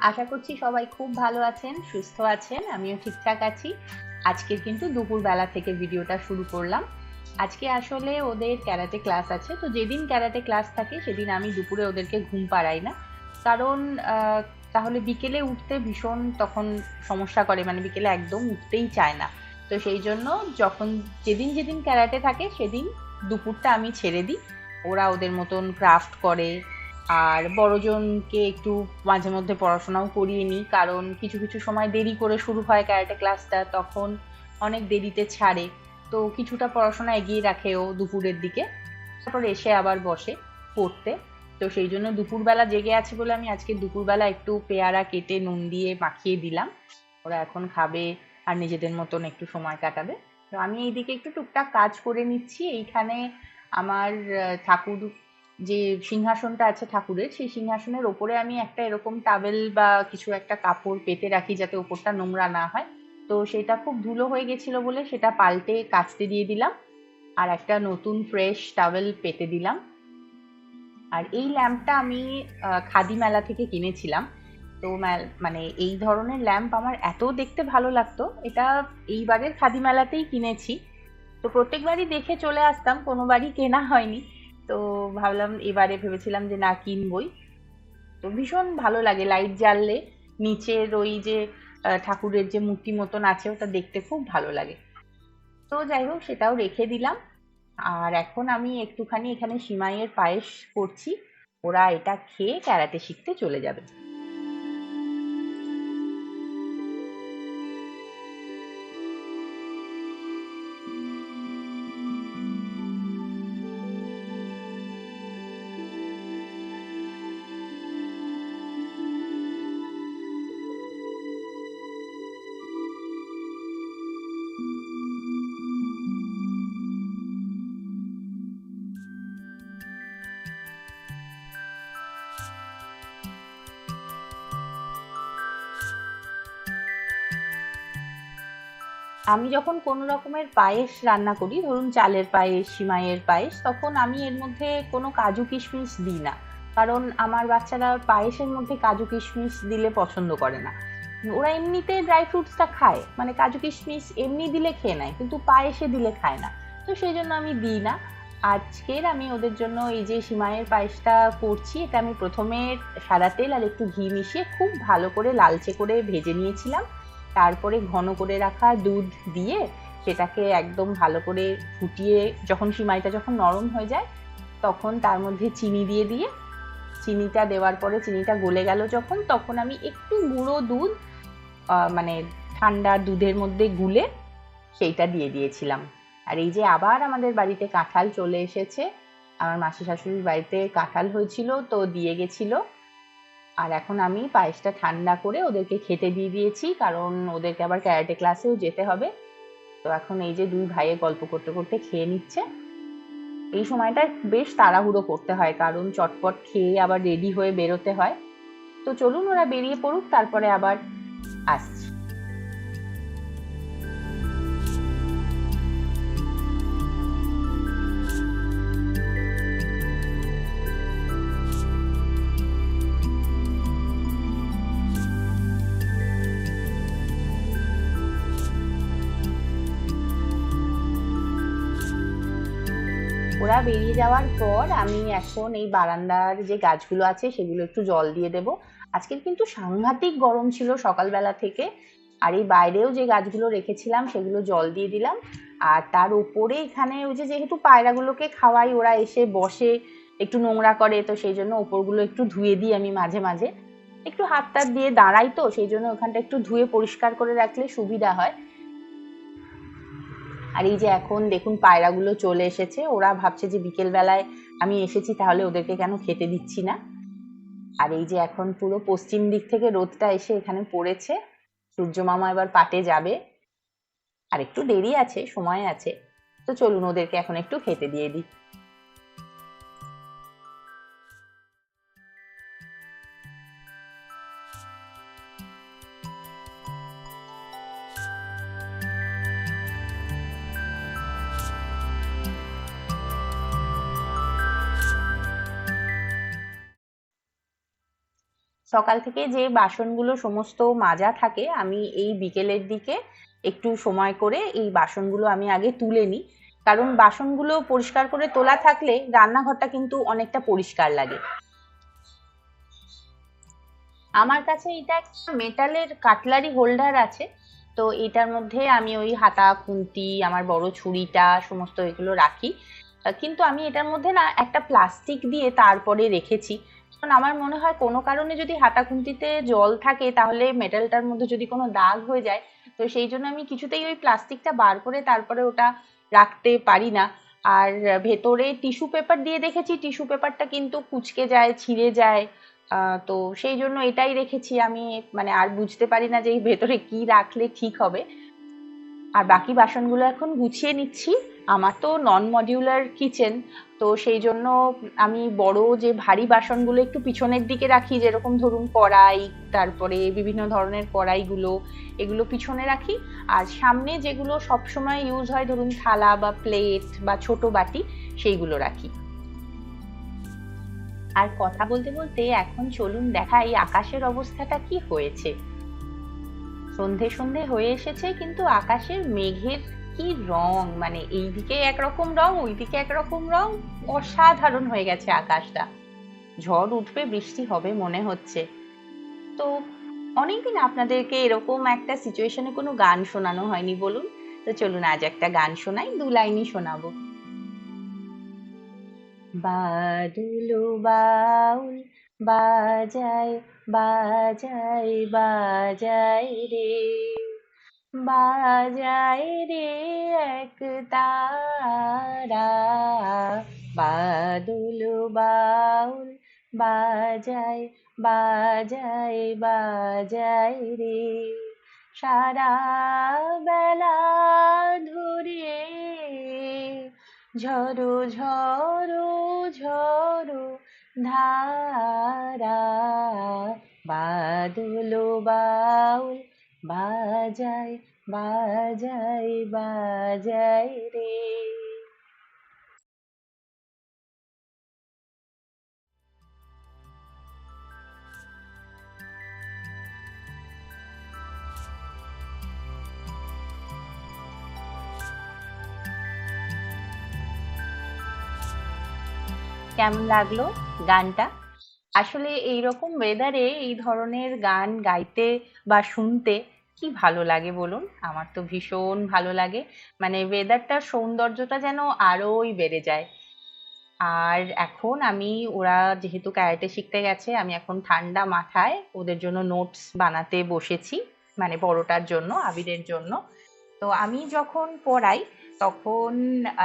আশা করছি সবাই খুব ভালো আছেন, সুস্থ আছেন। আমিও ঠিকঠাক আছি। আজকের কিন্তু দুপুরবেলা থেকে ভিডিওটা শুরু করলাম। আজকে আসলে ওদের ক্যারাটে ক্লাস আছে, তো যেদিন ক্যারাটে ক্লাস থাকে সেদিন আমি দুপুরে ওদেরকে ঘুম পাড়াই না। কারণ তাহলে বিকেলে উঠতে ভীষণ তখন সমস্যা করে, মানে বিকেলে একদম উঠতেই চায় না। তো সেই জন্য যখন যেদিন যেদিন ক্যারাটে থাকে সেদিন দুপুরটা আমি ছেড়ে দিই। ওরা ওদের মতন ক্রাফট করে, আর বড়জনকে একটু মাঝে মধ্যে পড়াশোনাও করিয়ে নিই, কারণ কিছু কিছু সময় দেরি করে শুরু হয় ক্যারাটে ক্লাসটা, তখন অনেক দেরিতে ছাড়ে। তো কিছুটা পড়াশোনা এগিয়ে রাখে ও দুপুরের দিকে, তারপর এসে আবার বসে পড়তে। তো সেই জন্য দুপুরবেলা জেগে আছে বলে আমি আজকে দুপুরবেলা একটু পেয়ারা কেটে নুন দিয়ে মাখিয়ে দিলাম। ওরা এখন খাবে আর নিজেদের মতন একটু সময় কাটাবে। তো আমি এইদিকে একটু টুকটাক কাজ করে নিচ্ছি। এইখানে আমার ঠাকুর যে সিংহাসনটা আছে ঠাকুরের, সেই সিংহাসনের ওপরে আমি একটা এরকম টাওয়েল বা কিছু একটা কাপড় পেতে রাখি যাতে ওপরটা নোংরা না হয়। তো সেটা খুব ধুলো হয়ে গেছিল বলে সেটা পাল্টে কাচতে দিয়ে দিলাম, আর একটা নতুন ফ্রেশ টাওয়েল পেতে দিলাম। আর এই ল্যাম্পটা আমি খাদি মেলা থেকে কিনেছিলাম। তো মানে এই ধরনের ল্যাম্প আমার এত দেখতে ভালো লাগতো, এটা এইবারের খাদি মেলাতেই কিনেছি। তো প্রত্যেকবারই দেখে চলে আসতাম, কোনোবারই কেনা হয়নি। তো ভাবলাম এবারে ভেবেছিলাম যে না, কিনবই। তো ভীষণ ভালো লাগে লাইট জ্বাললে নিচের ওই যে ঠাকুরের যে মূর্তি মতন আছে ওটা দেখতে খুব ভালো লাগে। তো যাই হোক, সেটাও রেখে দিলাম। আর এখন আমি একটুখানি এখানে সিমাইয়ের পায়েস করছি। ওরা এটা খেয়ে ক্যারাটে শিখতে চলে যাবে। আমি যখন কোনো রকমের পায়েস রান্না করি, ধরুন চালের পায়েস, সিমাইয়ের পায়েস, তখন আমি এর মধ্যে কোনো কাজু কিশমিশ দিই না। কারণ আমার বাচ্চারা পায়েসের মধ্যে কাজু কিশমিশ দিলে পছন্দ করে না। ওরা এমনিতে ড্রাই ফ্রুটসটা খায়, মানে কাজু কিশমিশ এমনি দিলে খেয়ে নেয়, কিন্তু পায়েসে দিলে খায় না। তো সেই জন্য আমি দিই না। আজকের আমি ওদের জন্য এই যে সিমাইয়ের পায়েসটা করছি, এটা আমি প্রথমে সাদা তেল আর একটু ঘি মিশিয়ে খুব ভালো করে লালচে করে ভেজে নিয়েছিলাম। তারপরে ঘন করে রাখা দুধ দিয়ে সেটাকে একদম ভালো করে ফুটিয়ে, যখন সিমাইটা যখন নরম হয়ে যায় তখন তার মধ্যে চিনি দিয়ে দিয়ে, চিনিটা দেওয়ার পরে চিনিটা গলে গেল যখন, তখন আমি একটু গুঁড়ো দুধ মানে ঠান্ডা দুধের মধ্যে গুলে সেইটা দিয়ে দিয়েছিলাম। আর এই যে আবার আমাদের বাড়িতে কাঁঠাল চলে এসেছে, আমার মাসি শাশুড়ির বাড়িতে কাঁঠাল হয়েছিল তো দিয়ে গেছিল। আর এখন আমি পায়েসটা ঠান্ডা করে ওদেরকে খেতে দিয়ে দিয়েছি, কারণ ওদেরকে আবার ক্যারাটে ক্লাসেও যেতে হবে। তো এখন এই যে দুই ভাইয়ে গল্প করতে করতে খেয়ে নিচ্ছে। এই সময়টা বেশ তাড়াহুড়ো করতে হয়, কারণ চটপট খেয়ে আবার রেডি হয়ে বেরোতে হয়। তো চলুন ওরা বেরিয়ে পড়ুক, তারপরে আবার আসছি। ওরা বেরিয়ে যাওয়ার পর আমি এখন এই বারান্দার যে গাছগুলো আছে সেগুলো একটু জল দিয়ে দেব। আজকের কিন্তু সাংঘাতিক গরম ছিল সকালবেলা থেকে। আর এই বাইরেও যে গাছগুলো রেখেছিলাম সেগুলো জল দিয়ে দিলাম। আর তার উপরে এখানে ওই যে যেহেতু পায়রাগুলোকে খাওয়াই, ওরা এসে বসে একটু নোংরা করে, তো সেই জন্য ওপরগুলো একটু ধুয়ে দিই আমি মাঝে মাঝে। একটু হাত টাত দিয়ে দাঁড়াই, তো সেই জন্য ওখানটা একটু ধুয়ে পরিষ্কার করে রাখলে সুবিধা হয়। আর এই যে এখন দেখুন পায়রাগুলো চলে এসেছে, ওরা ভাবছে যে বিকেল বেলায় আমি এসেছি তাহলে ওদেরকে কেন খেতে দিচ্ছি না। আর এই যে এখন পুরো পশ্চিম দিক থেকে রোদটা এসে এখানে পড়েছে, সূর্য মামা এবার পাটে যাবে। আর একটু দেরি আছে, সময় আছে। তো চলুন ওদেরকে এখন একটু খেতে দিয়ে দিই। সকাল থেকে যে বাসনগুলো সমস্ত মাজা থাকে আমি এই বিকেলের দিকে একটু সময় করে এই বাসনগুলো আমি আগে তুলে নিই, কারণ বাসনগুলো পরিষ্কার করে তোলা থাকলে রান্নাঘরটা কিন্তু অনেকটা পরিষ্কার লাগে। আমার কাছে এটা একটা মেটালের কাটলারি হোল্ডার আছে, তো এটার মধ্যে আমি ওই হাতা খুন্তি আমার বড় ছুরিটা সমস্ত এগুলো রাখি। কিন্তু আমি এটার মধ্যে না একটা প্লাস্টিক দিয়ে তারপরে রেখেছি, কারণ আমার মনে হয় কোনো কারণে যদি হাতা খুন্তিতে জল থাকে তাহলে মেটালটার মধ্যে যদি কোনো দাগ হয়ে যায়, তো সেই জন্য আমি কিছুতেই ওই প্লাস্টিকটা বার করে তারপরে ওটা রাখতে পারি না। আর ভেতরে টিস্যু পেপার দিয়ে দেখেছি, টিস্যু পেপারটা কিন্তু কুঁচকে যায়, ছিঁড়ে যায়। তো সেই জন্য এটাই রেখেছি আমি, মানে আর বুঝতে পারি না যে এই ভেতরে কি রাখলে ঠিক হবে। আর বাকি বাসনগুলো এখন গুছিয়ে নিচ্ছি। আমার তো নন মডিউলার কিচেন, তো সেই জন্য আমি বড় যে ভারী বাসনগুলো একটু পিছনের দিকে রাখি, যেরকম ধরুন কড়াই, তারপরে বিভিন্ন ধরনের কড়াইগুলো, এগুলো পিছনে রাখি। আর সামনে যেগুলো সবসময় ইউজ হয়, ধরুন থালা বা প্লেট বা ছোট বাটি, সেইগুলো রাখি। আর কথা বলতে বলতে এখন চলুন দেখাই আকাশের অবস্থাটা কি হয়েছে। সন্ধে সন্ধে হয়ে এসেছে, কিন্তু আকাশের মেঘের কি রং, মানে এইদিকে একরকম রং, ওইদিকে একরকম রং, অসাধারণ হয়ে গেছে আকাশটা। ঝড় উঠবে, বৃষ্টি হবে মনে হচ্ছে। তো অনেকদিন আপনাদেরকে এরকম একটা সিচুয়েশনে কোনো গান শোনানো হয়নি বলুন, তো চলুন আজ একটা গান শোনাই, 2 লাইনই শোনাবো। বাদুলো বাউল বাজায় বাজায় বাজায় রে, বাজায় রে এক তারা, বাদুলো বাউল বাজায় বাজায় বাজায় রে, সারা বেলা ধরে ঝরো ঝরো ঝরো ধারা, বাদলো বাউল বাজায় বাজায় বাজায় রে। কেমন লাগলো গানটা? আসলে এইরকম ওয়েদারে এই ধরনের গান গাইতে বা শুনতে কি ভালো লাগে বলুন? আমার তো ভীষণ ভালো লাগে। মানে ওয়েদারটার সৌন্দর্যটা যেন আরোই বেড়ে যায়। আর এখন আমি, ওরা যেহেতু ক্যারাটে শিখতে গেছে, আমি এখন ঠান্ডা মাথায় ওদের জন্য নোটস বানাতে বসেছি, মানে বড়টার জন্য, আবিরের জন্য। তো আমি যখন পড়াই তখন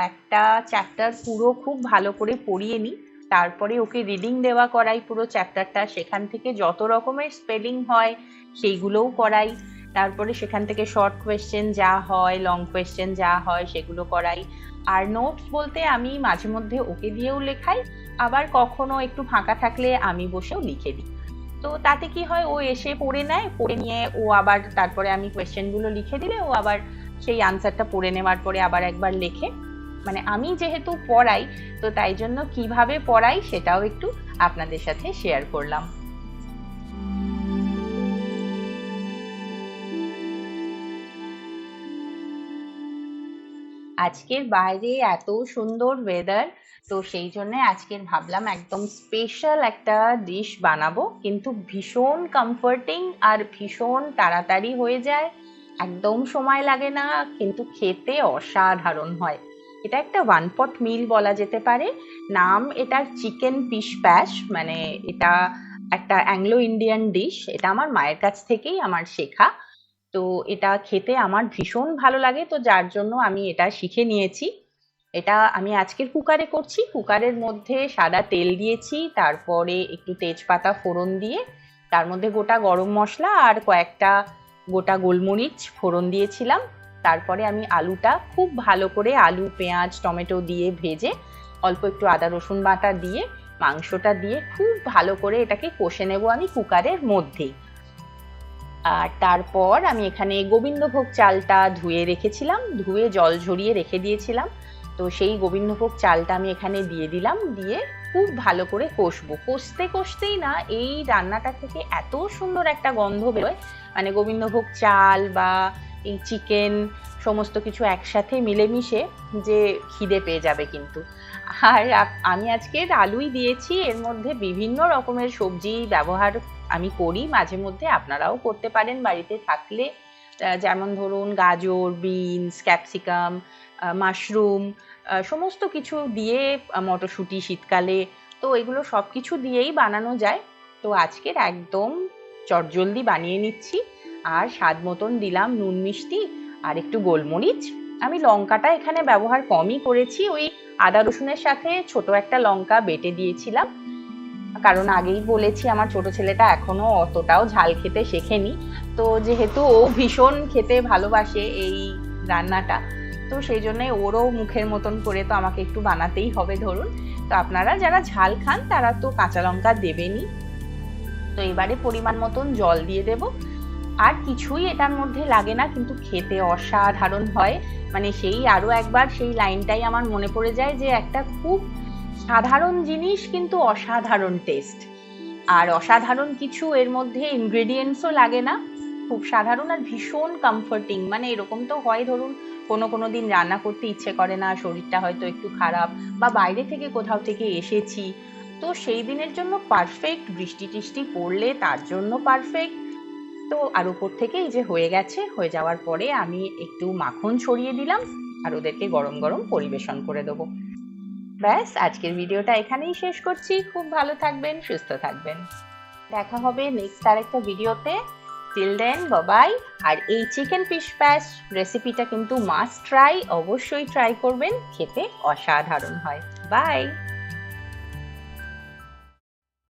একটা চ্যাপ্টার পুরো খুব ভালো করে পড়িয়ে নিই, তারপরে ওকে রিডিং দেওয়া করাই পুরো চ্যাপ্টারটা, সেখান থেকে যত রকমের স্পেলিং হয় সেইগুলোও করাই, তারপরে সেখান থেকে শর্ট কোয়েশ্চেন যা হয়, লং কোয়েশ্চেন যা হয় সেগুলো করাই। আর নোটস বলতে আমি মাঝে মধ্যে ওকে দিয়েও লেখাই, আবার কখনো একটু ফাঁকা থাকলে আমি বসেও লিখে দিই। তো তাতে কি হয়, ও এসে পড়ে নেয়, পড়ে নিয়ে ও আবার তারপরে আমি কোয়েশ্চেনগুলো লিখে দিলে ও আবার সেই আনসারটা পড়ে নেওয়ার পরে আবার একবার লেখে। মানে আমি যেহেতু পড়াই, তো তাই জন্য কিভাবে পড়াই সেটাও একটু আপনাদের সাথে শেয়ার করলাম। আজকের বাইরে এত সুন্দর ওয়েদার, তো সেই জন্য আজকের ভাবলাম একদম স্পেশাল একটা ডিশ বানাবো, কিন্তু ভীষণ কমফোর্টিং আর ভীষণ তাড়াতাড়ি হয়ে যায়, একদম সময় লাগে না, কিন্তু খেতে অসাধারণ হয়। এটা একটা ওয়ান পট মিল বলা যেতে পারে। নাম এটার চিকেন ফিশ প্যাশ, মানে এটা একটা অ্যাংলো ইন্ডিয়ান ডিশ, এটা আমার মায়ের কাছ থেকেই আমার শেখা। তো এটা খেতে আমার ভীষণ ভালো লাগে, তো যার জন্য আমি এটা শিখে নিয়েছি। এটা আমি আজকের কুকারে করছি, কুকারের মধ্যে সাদা তেল দিয়েছি, তারপরে একটু তেজপাতা ফোড়ন দিয়ে তার মধ্যে গোটা গরম মশলা আর কয়েকটা গোটা গোলমরিচ ফোড়ন দিয়েছিলাম। তারপরে আমি আলুটা খুব ভালো করে, আলু পেঁয়াজ টমেটো দিয়ে ভেজে অল্প একটু আদা রসুন বাটা দিয়ে মাংসটা দিয়ে খুব ভালো করে এটাকে কষে নেব আমি কুকারের মধ্যেই। আর তারপর আমি এখানে গোবিন্দভোগ চালটা ধুয়ে রেখেছিলাম, ধুয়ে জল ঝরিয়ে রেখে দিয়েছিলাম। তো সেই গোবিন্দভোগ চালটা আমি এখানে দিয়ে দিলাম, দিয়ে খুব ভালো করে কষবো। কষতে কষতেই না এই রান্নাটা থেকে এত সুন্দর একটা গন্ধ বেরোয়, মানে গোবিন্দভোগ চাল বা এই চিকেন সমস্ত কিছু একসাথে মিলেমিশে যে খিদে পেয়ে যাবে কিন্তু। আর আমি আজকে আলুই দিয়েছি, এর মধ্যে বিভিন্ন রকমের সবজি ব্যবহার আমি করি মাঝে মধ্যে, আপনারাও করতে পারেন বাড়িতে থাকলে। যেমন ধরুন গাজর, বিনস, ক্যাপসিকাম, মাশরুম, সমস্ত কিছু দিয়ে, মটরশুঁটি শীতকালে, তো এগুলো সব কিছু দিয়েই বানানো যায়। তো আজকের একদম চটজলদি বানিয়ে নিচ্ছি। আর স্বাদ মতন দিলাম নুন মিষ্টি আর একটু গোলমরিচ। আমি লঙ্কাটা এখানে ব্যবহার কমই করেছি, ওই আদা রসুনের সাথে ছোট একটা লঙ্কা বেটে দিয়েছিলাম, কারণ আগেই বলেছি আমার ছোট ছেলেটা এখনো অতটাও ঝাল খেতে শেখেনি। তো যেহেতু ও ভীষণ খেতে ভালোবাসে এই রান্নাটা, তো সেই জন্যই ওরও মুখের মতন করে তো আমাকে একটু বানাতেই হবে ধরুন। তো আপনারা যারা ঝাল খান তারা তো কাঁচা লঙ্কা দেবেনই। তো এবারে পরিমাণ মতন জল দিয়ে দেব। আর কিছুই এটার মধ্যে লাগে না, কিন্তু খেতে অসাধারণ হয়। মানে সেই আরো একবার সেই লাইনটাই আমার মনে পড়ে যায় যে একটা খুব সাধারণ জিনিস কিন্তু অসাধারণ টেস্ট। আর অসাধারণ কিছু এর মধ্যে ইনগ্রেডিয়েন্টসও লাগে না, খুব সাধারণ আর ভীষণ কমফোর্টিং। মানে এরকম তো হয় ধরুন কোনো দিন রান্না করতে ইচ্ছে করে না, শরীরটা হয়তো একটু খারাপ বা বাইরে থেকে কোথাও থেকে এসেছি, তো সেই দিনের জন্য পারফেক্ট। বৃষ্টি টিষ্টি পড়লে তার জন্য পারফেক্ট। তো আর উপর থেকে এই যে হয়ে গেছে, হয়ে যাওয়ার পরে আমি একটু মাখন ছড়িয়ে দিলাম আর ওদেরকে গরম গরম পরিবেশন করে দেবো। ব্যাস, আজকের ভিডিওটা এখানেই শেষ করছি। খুব ভালো থাকবেন, সুস্থ থাকবেন। দেখা হবে নেক্সট আরেকটা ভিডিওতে। Till then by. আর এই চিকেন ফিশ প্যাচ রেসিপিটা কিন্তু মাস্ট ট্রাই, অবশ্যই ট্রাই করবেন, খেতে অসাধারণ হয়। বাই।